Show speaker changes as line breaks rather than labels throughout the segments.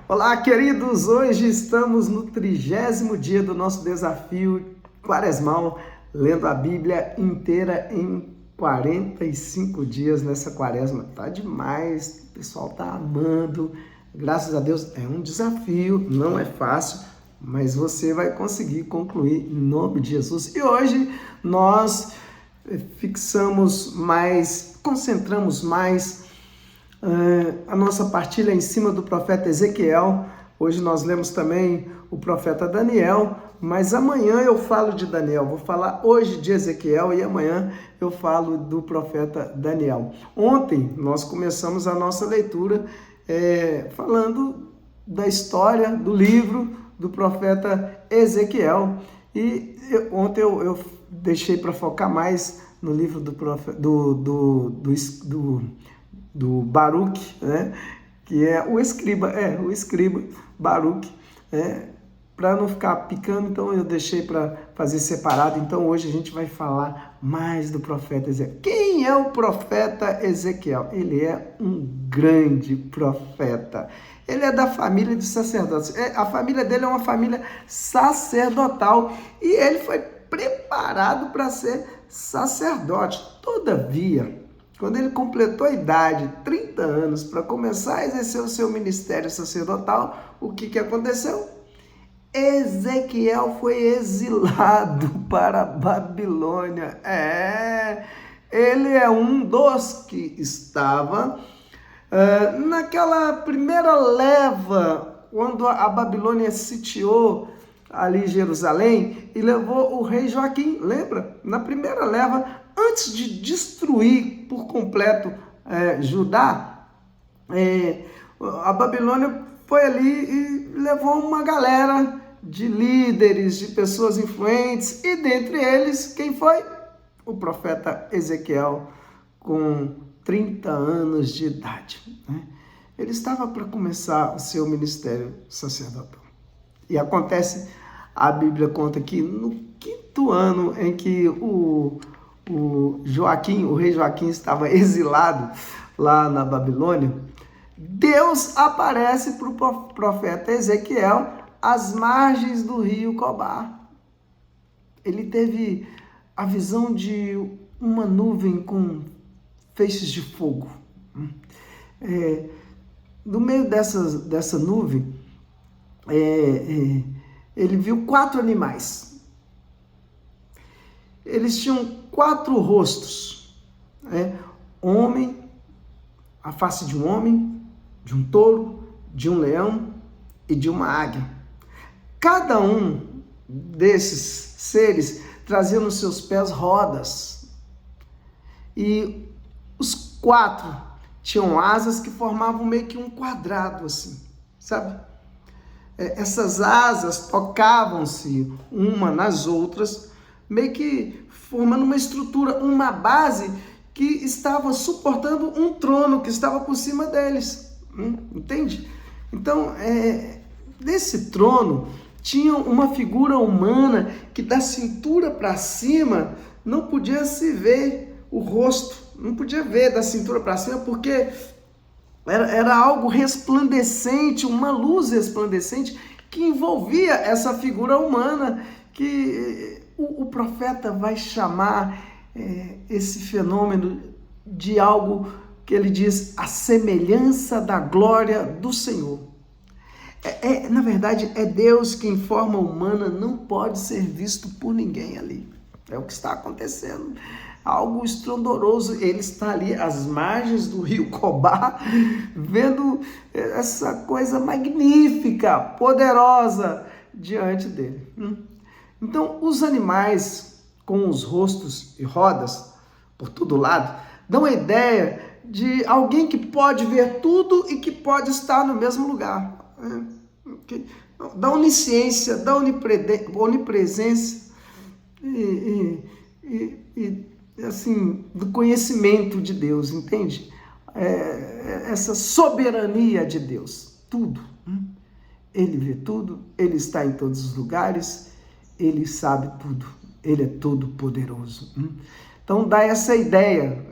Olá, queridos! Hoje estamos no 30º dia do nosso desafio quaresmal, lendo a Bíblia inteira em 45 dias nessa quaresma. Tá demais, o pessoal tá amando. Graças a Deus, é um desafio, não é fácil, mas você vai conseguir concluir em nome de Jesus. E hoje nós concentramos mais a nossa partilha em cima do profeta Ezequiel. Hoje nós lemos também o profeta Daniel, mas amanhã eu falo de Daniel. Vou falar hoje de Ezequiel e amanhã eu falo do profeta Daniel. Ontem nós começamos a nossa leitura falando da história do livro do profeta Ezequiel. E ontem eu deixei para focar mais no livro do Baruque, né? Que é o escriba Baruque, para não ficar picando, então eu deixei para fazer separado. Então hoje a gente vai falar mais do profeta Ezequiel. Quem é o profeta Ezequiel? Ele é um grande profeta. Ele é da família de sacerdotes. A família dele é uma família sacerdotal e ele foi preparado para ser sacerdote. Todavia, quando ele completou a idade, 30 anos, para começar a exercer o seu ministério sacerdotal, o que aconteceu? Ezequiel foi exilado para a Babilônia. Ele é um dos que estava naquela primeira leva, quando a Babilônia sitiou ali Jerusalém e levou o rei Joaquim, lembra? Na primeira leva, antes de destruir por completo Judá, a Babilônia foi ali e levou uma galera de líderes, de pessoas influentes, e dentre eles, quem foi? O profeta Ezequiel, com 30 anos de idade. Ele estava para começar o seu ministério sacerdotal. E acontece, a Bíblia conta que no 5º ano em que o rei Joaquim estava exilado lá na Babilônia, Deus aparece para o profeta Ezequiel às margens do rio Cobar. Ele teve a visão de uma nuvem com feixes de fogo. No meio dessa nuvem, ele viu 4 animais. Eles tinham 4 rostos, homem, a face de um homem, de um touro, de um leão e de uma águia. Cada um desses seres trazia nos seus pés rodas. E os 4 tinham asas que formavam meio que um quadrado assim, sabe? Essas asas tocavam-se uma nas outras, meio que formando uma estrutura, uma base que estava suportando um trono que estava por cima deles. Entende? Então, nesse trono tinha uma figura humana que da cintura para cima não podia se ver o rosto, não podia ver da cintura para cima, porque era algo resplandecente, uma luz resplandecente que envolvia essa figura humana, que o profeta vai chamar esse fenômeno de algo que ele diz a semelhança da glória do Senhor. Na verdade, é Deus que em forma humana não pode ser visto por ninguém ali. É o que está acontecendo. Algo estrondoroso. Ele está ali às margens do rio Cobar, vendo essa coisa magnífica, poderosa diante dele. Então, os animais com os rostos e rodas por todo lado dão a ideia de alguém que pode ver tudo e que pode estar no mesmo lugar. Da onisciência, da onipresença e assim, do conhecimento de Deus, entende? Essa soberania de Deus, tudo. Ele vê tudo, ele está em todos os lugares, ele sabe tudo, ele é todo poderoso. Então dá essa ideia,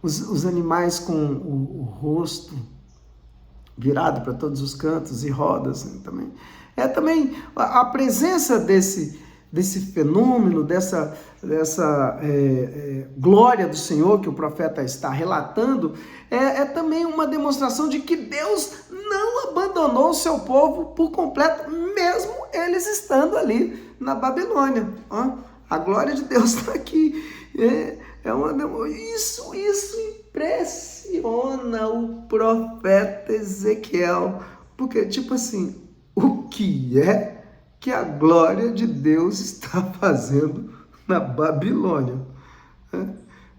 os animais com o rosto virado para todos os cantos e rodas, né, também. É também a presença desse fenômeno, dessa glória do Senhor que o profeta está relatando, é também uma demonstração de que Deus não abandonou o seu povo por completo, mesmo eles estando ali na Babilônia. A glória de Deus está aqui. Isso impressiona o profeta Ezequiel, porque tipo assim, o que é que a glória de Deus está fazendo na Babilônia?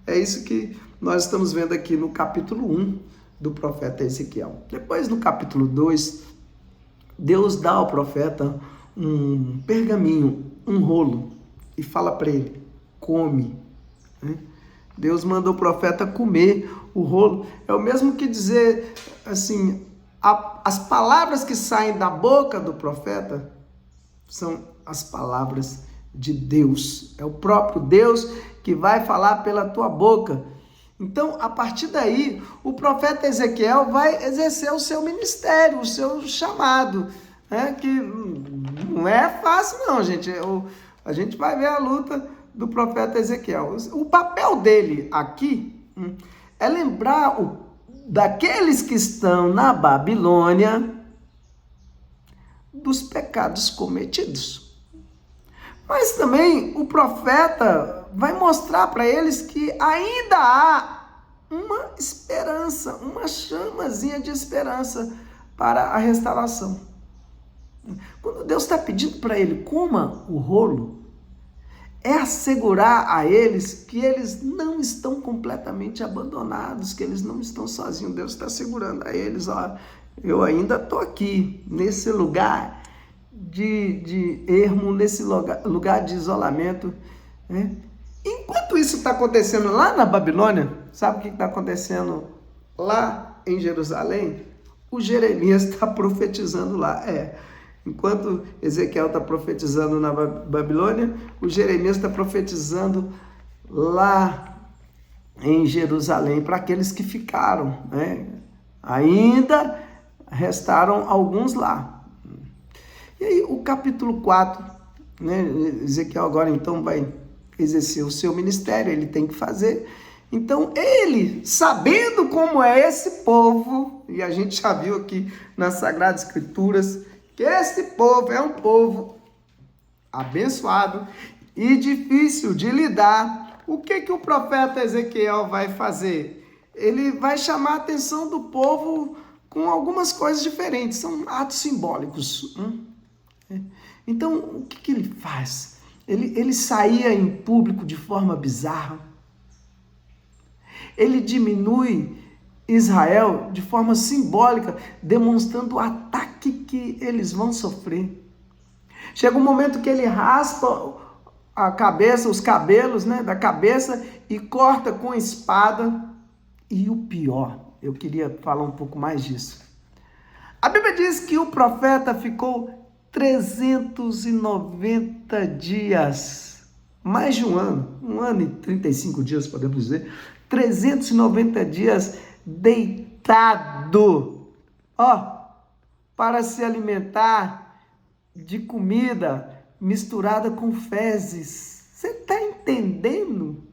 É isso que nós estamos vendo aqui no capítulo 1 do profeta Ezequiel. Depois, no capítulo 2, Deus dá ao profeta um pergaminho, um rolo, e fala para ele: come. Deus mandou o profeta comer o rolo. É o mesmo que dizer assim, as palavras que saem da boca do profeta são as palavras de Deus. É o próprio Deus que vai falar pela tua boca. Então, a partir daí, o profeta Ezequiel vai exercer o seu ministério, o seu chamado, que não é fácil não, gente. A gente vai ver a luta do profeta Ezequiel. O papel dele aqui é lembrar daqueles que estão na Babilônia dos pecados cometidos. Mas também o profeta vai mostrar para eles que ainda há uma esperança, uma chamazinha de esperança para a restauração. Quando Deus está pedindo para ele, coma o rolo, é assegurar a eles que eles não estão completamente abandonados, que eles não estão sozinhos. Deus está assegurando a eles, eu ainda estou aqui, nesse lugar de ermo, nesse lugar de isolamento. Enquanto isso está acontecendo lá na Babilônia, sabe o que está acontecendo lá em Jerusalém? O Jeremias está profetizando lá. Enquanto Ezequiel está profetizando na Babilônia, o Jeremias está profetizando lá em Jerusalém, para aqueles que ficaram. Ainda restaram alguns lá. E aí o capítulo 4, Ezequiel agora então vai exercer o seu ministério, ele tem que fazer. Então ele, sabendo como é esse povo, e a gente já viu aqui nas Sagradas Escrituras, que esse povo é um povo abençoado e difícil de lidar, o que o profeta Ezequiel vai fazer? Ele vai chamar a atenção do povo com algumas coisas diferentes, são atos simbólicos. Então, o que ele faz? Ele saía em público de forma bizarra, ele diminui Israel de forma simbólica, demonstrando o ataque que eles vão sofrer. Chega um momento que ele raspa a cabeça, os cabelos da cabeça e corta com a espada. E o pior, eu queria falar um pouco mais disso. A Bíblia diz que o profeta ficou 390 dias, mais de um ano e 35 dias, podemos dizer, 390 dias deitado, para se alimentar de comida misturada com fezes. Você está entendendo?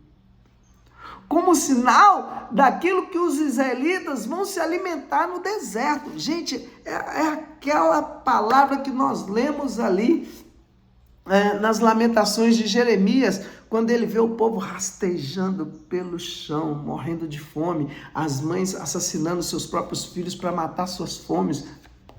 Como sinal daquilo que os israelitas vão se alimentar no deserto. Gente, é aquela palavra que nós lemos ali nas Lamentações de Jeremias, quando ele vê o povo rastejando pelo chão, morrendo de fome, as mães assassinando seus próprios filhos para matar suas fomes,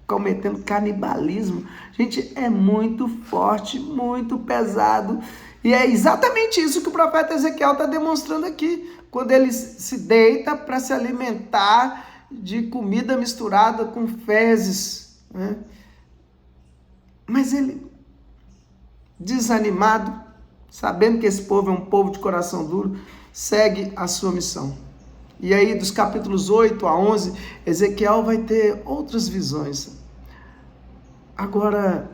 cometendo canibalismo. Gente, é muito forte, muito pesado. E é exatamente isso que o profeta Ezequiel está demonstrando aqui, quando ele se deita para se alimentar de comida misturada com fezes. Mas ele, desanimado, sabendo que esse povo é um povo de coração duro, segue a sua missão. E aí, dos capítulos 8 a 11, Ezequiel vai ter outras visões. Agora,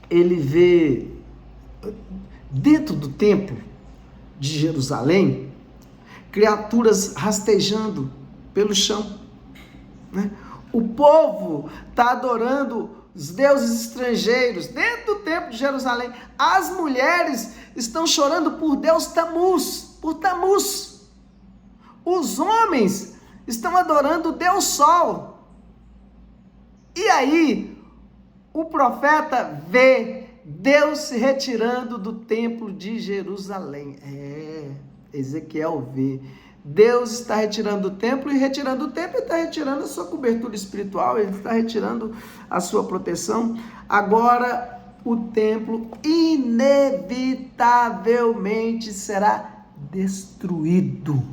ele vê, dentro do templo de Jerusalém, criaturas rastejando pelo chão. O povo está adorando os deuses estrangeiros dentro do templo de Jerusalém. As mulheres estão chorando por Deus Tamuz, por Tamuz. Os homens estão adorando o Deus Sol. E aí, o profeta vê Deus se retirando do templo de Jerusalém. Ezequiel vê. Deus está retirando o templo, e retirando o templo, ele está retirando a sua cobertura espiritual, ele está retirando a sua proteção. Agora, o templo inevitavelmente será destruído,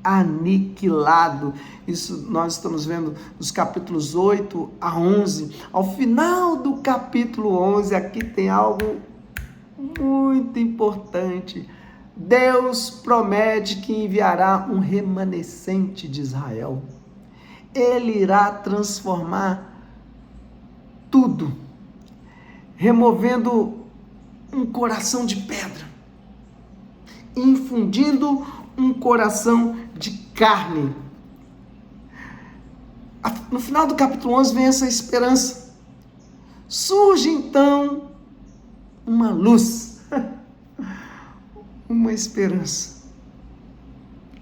aniquilado. Isso nós estamos vendo nos capítulos 8 a 11. Ao final do capítulo 11, aqui tem algo muito importante. Deus promete que enviará um remanescente de Israel. Ele irá transformar tudo, removendo um coração de pedra, infundindo um coração de carne. No final do capítulo 11 vem essa esperança. Surge então uma luz, uma esperança.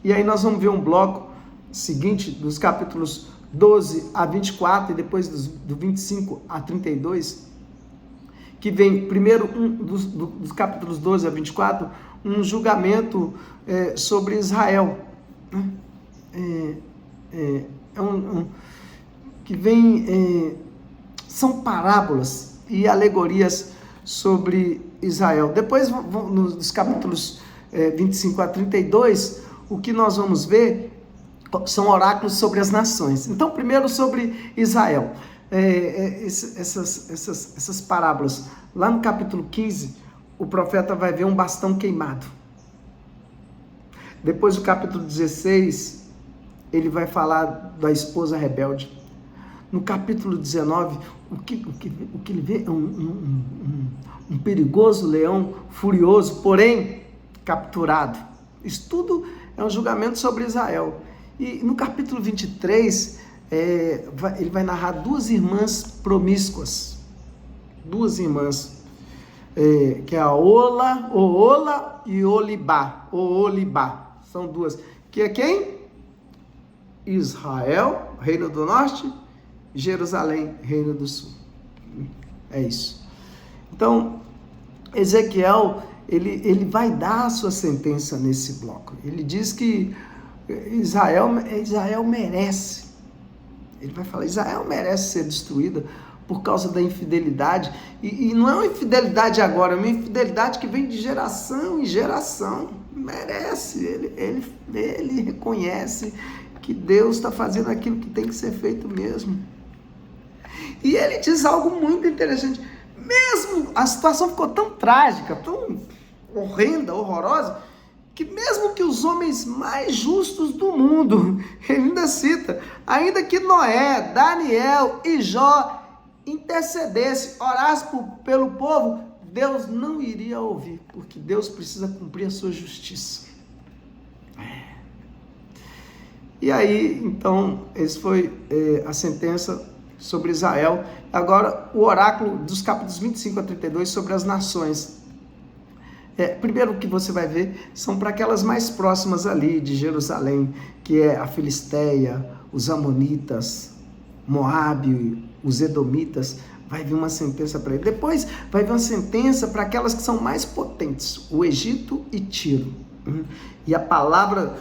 E aí nós vamos ver um bloco seguinte, dos capítulos 12 a 24 e depois do 25 a 32, que vem primeiro dos capítulos 12 a 24, um julgamento sobre Israel. Que vem, são parábolas e alegorias sobre Israel. Depois, nos capítulos 25 a 32, o que nós vamos ver são oráculos sobre as nações. Então, primeiro sobre Israel. Essas parábolas. Lá no capítulo 15, o profeta vai ver um bastão queimado. Depois, no capítulo 16, ele vai falar da esposa rebelde. No capítulo 19, o que ele vê é um perigoso leão furioso, porém capturado. Isso tudo é um julgamento sobre Israel. E no capítulo 23, ele vai narrar duas irmãs promíscuas. Duas irmãs, que é a Oola e Olibá. São duas. Que é quem? Israel, reino do norte, Jerusalém, reino do sul. É isso. Então, Ezequiel, ele vai dar a sua sentença nesse bloco. Ele diz que Israel merece. Ele vai falar, Israel merece ser destruída por causa da infidelidade. E não é uma infidelidade agora, é uma infidelidade que vem de geração em geração. Merece. Ele reconhece que Deus está fazendo aquilo que tem que ser feito mesmo. E ele diz algo muito interessante. Mesmo a situação ficou tão trágica, tão horrenda, horrorosa, que mesmo que os homens mais justos do mundo, ele ainda cita, ainda que Noé, Daniel e Jó intercedesse, orasse pelo povo, Deus não iria ouvir, porque Deus precisa cumprir a sua justiça. E aí, então, essa foi a sentença sobre Israel. Agora, o oráculo dos capítulos 25 a 32 sobre as nações. Primeiro, o que você vai ver são para aquelas mais próximas ali de Jerusalém, que é a Filisteia, os Amonitas, Moabe, os Edomitas. Vai vir uma sentença para ele. Depois vai vir uma sentença para aquelas que são mais potentes, o Egito e Tiro. E a palavra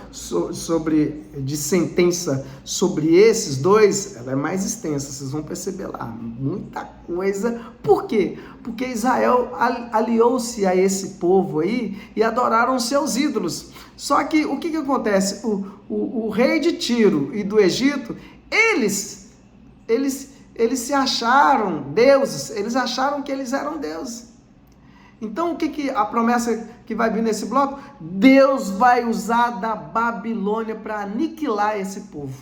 de sentença sobre esses dois, ela é mais extensa, vocês vão perceber lá, muita coisa. Por quê? Porque Israel aliou-se a esse povo aí e adoraram seus ídolos. Só que o que acontece? O rei de Tiro e do Egito, eles se acharam deuses, eles acharam que eles eram deuses. Então, o que a promessa que vai vir nesse bloco? Deus vai usar da Babilônia para aniquilar esse povo.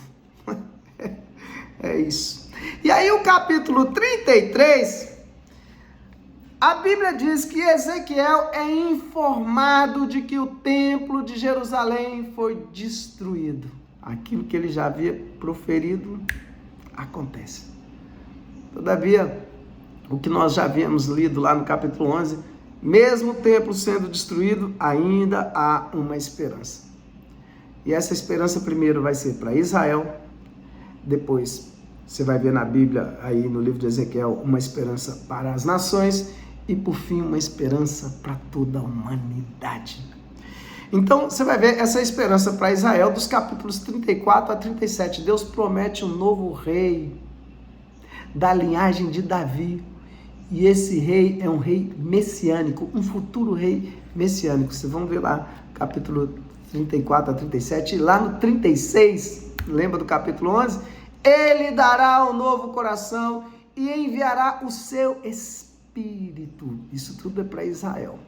É isso. E aí, o capítulo 33, a Bíblia diz que Ezequiel é informado de que o templo de Jerusalém foi destruído. Aquilo que ele já havia proferido acontece. Todavia, o que nós já havíamos lido lá no capítulo 11, mesmo o templo sendo destruído, ainda há uma esperança. E essa esperança primeiro vai ser para Israel, depois você vai ver na Bíblia, aí no livro de Ezequiel, uma esperança para as nações e por fim uma esperança para toda a humanidade. Então você vai ver essa esperança para Israel dos capítulos 34 a 37. Deus promete um novo rei da linhagem de Davi. E esse rei é um rei messiânico, um futuro rei messiânico. Vocês vão ver lá, capítulo 34 a 37. E lá no 36, lembra do capítulo 11? Ele dará um novo coração e enviará o seu Espírito. Isso tudo é para Israel.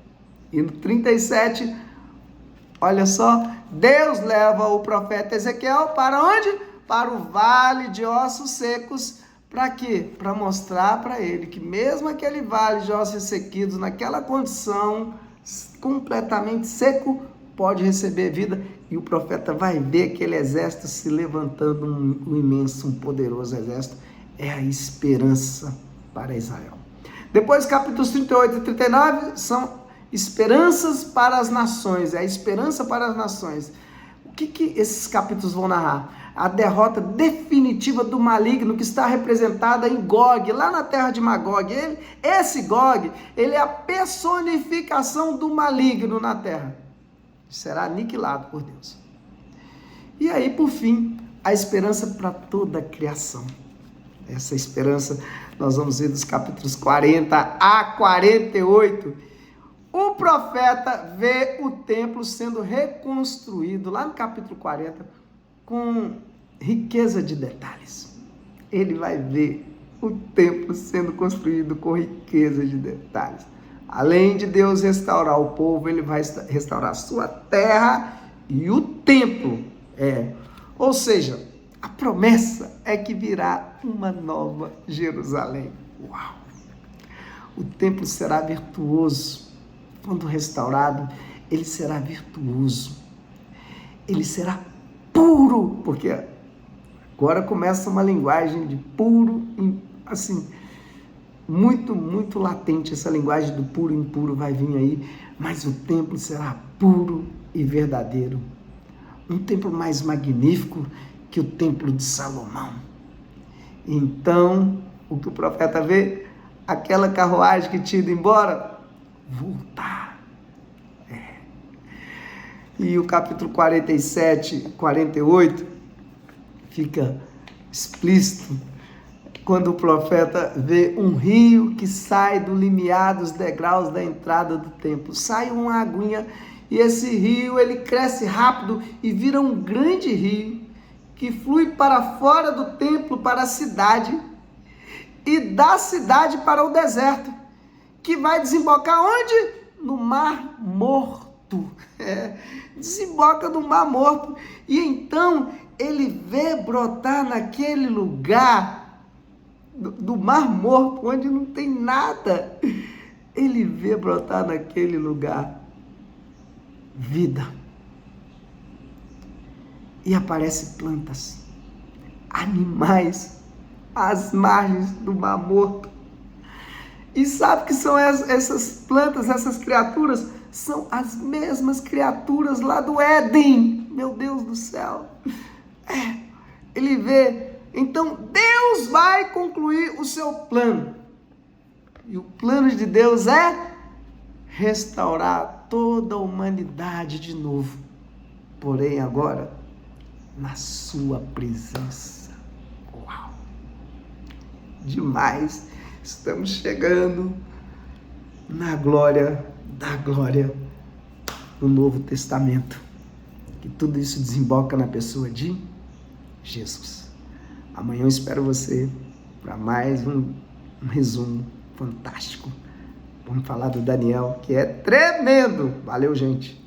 E no 37, olha só, Deus leva o profeta Ezequiel para onde? Para o vale de ossos secos. Para quê? Para mostrar para ele que mesmo aquele vale de ossos ressequidos, naquela condição completamente seco, pode receber vida. E o profeta vai ver aquele exército se levantando, um imenso, um poderoso exército. É a esperança para Israel. Depois, capítulos 38 e 39 são esperanças para as nações. É a esperança para as nações. O que esses capítulos vão narrar? A derrota definitiva do maligno que está representada em Gog, lá na terra de Magog. Esse Gog, ele é a personificação do maligno na terra. Será aniquilado por Deus. E aí, por fim, a esperança para toda a criação. Essa esperança nós vamos ver dos capítulos 40 a 48. O profeta vê o templo sendo reconstruído, lá no capítulo 40, com riqueza de detalhes. Ele vai ver o templo sendo construído com riqueza de detalhes. Além de Deus restaurar o povo, ele vai restaurar a sua terra e o templo. Ou seja, a promessa é que virá uma nova Jerusalém. Uau! O templo será virtuoso. Quando restaurado, ele será virtuoso. Ele será puro, porque agora começa uma linguagem de puro, assim, muito, muito latente. Essa linguagem do puro e impuro vai vir aí, mas o templo será puro e verdadeiro. Um templo mais magnífico que o templo de Salomão. Então, o que o profeta vê? Aquela carruagem que tinha ido embora, voltar. E o capítulo 47, 48, fica explícito, quando o profeta vê um rio que sai do limiar dos degraus da entrada do templo. Sai uma aguinha, e esse rio, ele cresce rápido e vira um grande rio, que flui para fora do templo, para a cidade, e da cidade para o deserto, que vai desembocar onde? No Mar Morto. Desemboca no Mar Morto. E então ele vê brotar naquele lugar do Mar Morto, onde não tem nada. Ele vê brotar naquele lugar vida. E aparecem plantas, animais, às margens do Mar Morto. E sabe que são essas plantas, essas criaturas? São as mesmas criaturas lá do Éden. Meu Deus do céu. Ele vê. Então Deus vai concluir o seu plano. E o plano de Deus é restaurar toda a humanidade de novo. Porém agora, na sua presença. Uau! Demais! Estamos chegando na glória da glória do Novo Testamento. Que tudo isso desemboca na pessoa de Jesus. Amanhã eu espero você para mais um resumo fantástico. Vamos falar do Daniel, que é tremendo. Valeu, gente!